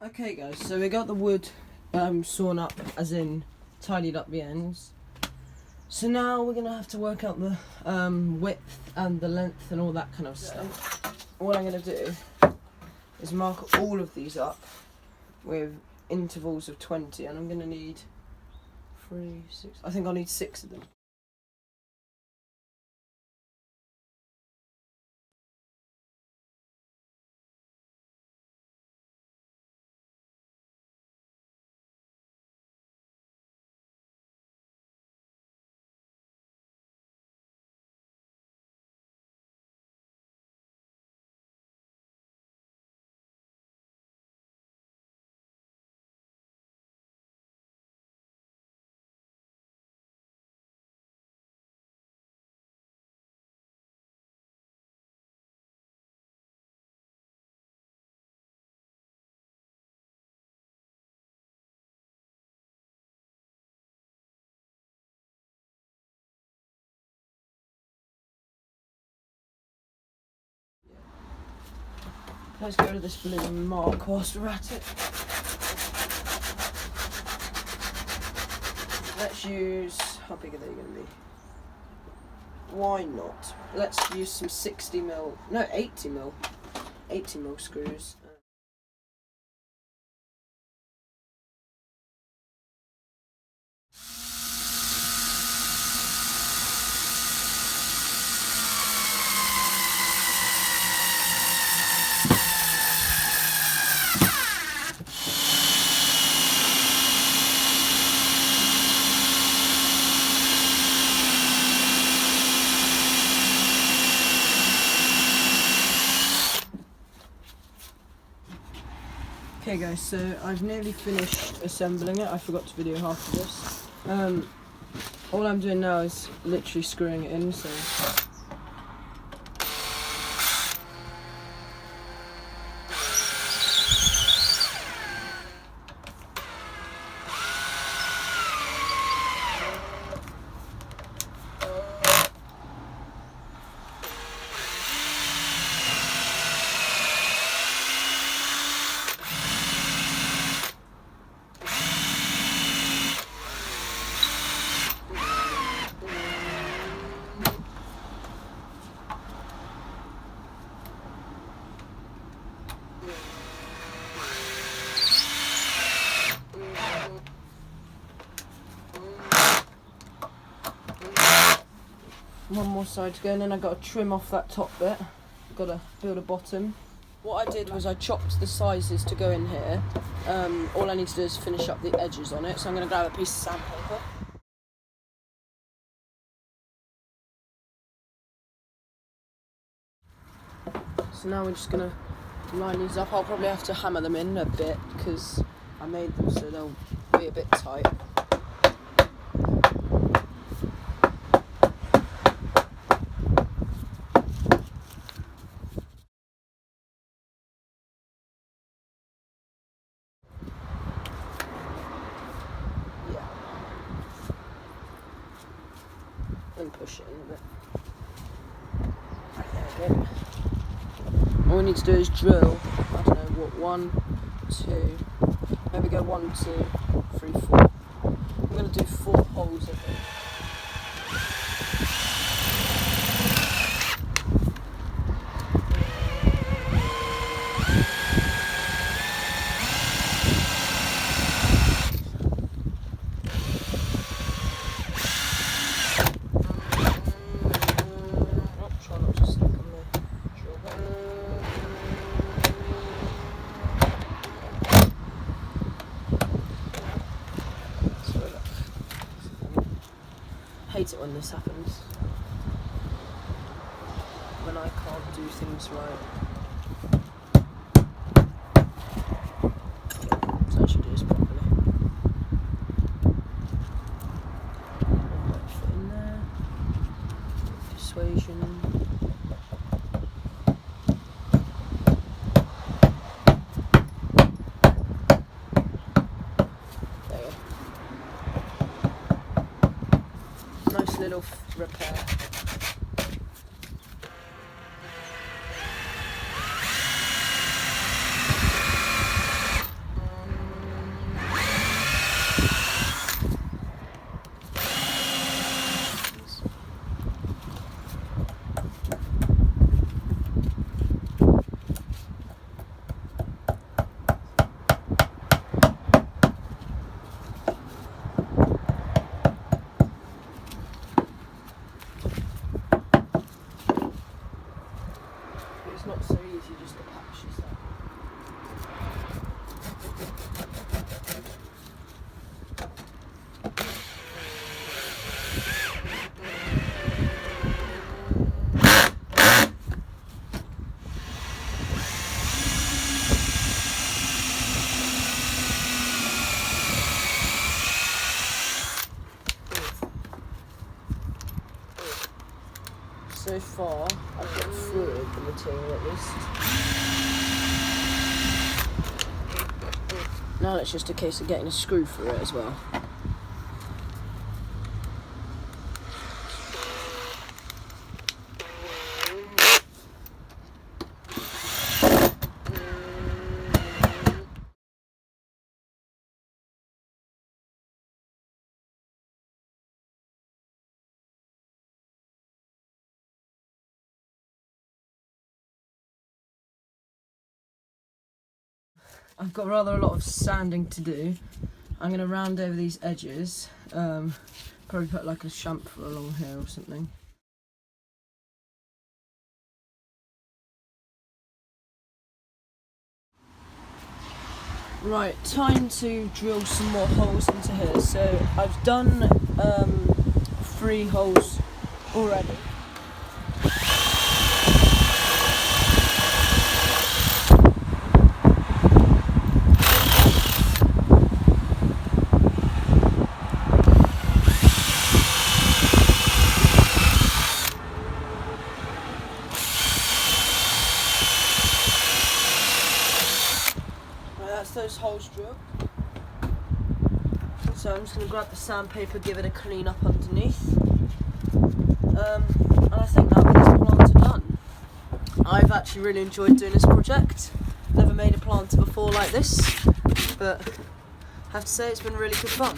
Okay guys, so we got the wood sawn up, as in tidied up the ends. So now we're gonna have to work out the width and the length and all that kind of stuff. What I'm gonna do is mark all of these up with intervals of 20, and I'm gonna need 3, 6. I think I'll need 6 of them. Let's go to this blue and mark whilst we're at it. Let's use, how big are they going to be? Why not? Let's use some 60mm, no 80mm screws. Okay guys, so I've nearly finished assembling it. I forgot to video half of this. All I'm doing now is literally screwing it in, so... One more side to go, and then I've got to trim off that top bit. I've got to build a bottom. What I did was I chopped the sizes to go in here. All I need to do is finish up the edges on it, so I'm going to grab a piece of sandpaper. So now we're just going to line these up. I'll probably have to hammer them in a bit because I made them so they'll be a bit tight. And push it in a bit. There we go. All we need to do is drill, I don't know what, 1, 2, maybe go 1, 2, 3, 4. I'm going to do 4 holes, I think. Hate it when this happens. When I can't do things right. So I should do this properly. Fit in there. Persuasion. Nice little repair. So far, I've got through the material at least. Now it's just a case of getting a screw through it as well. I've got rather a lot of sanding to do. I'm going to round over these edges, probably put like a chamfer along here or something. Right, time to drill some more holes into here. So I've done 3 holes already. That's those holes drilled. So I'm just going to grab the sandpaper, give it a clean up underneath. And I think that this planter done. I've actually really enjoyed doing this project. Never made a planter before like this, but I have to say it's been really good fun.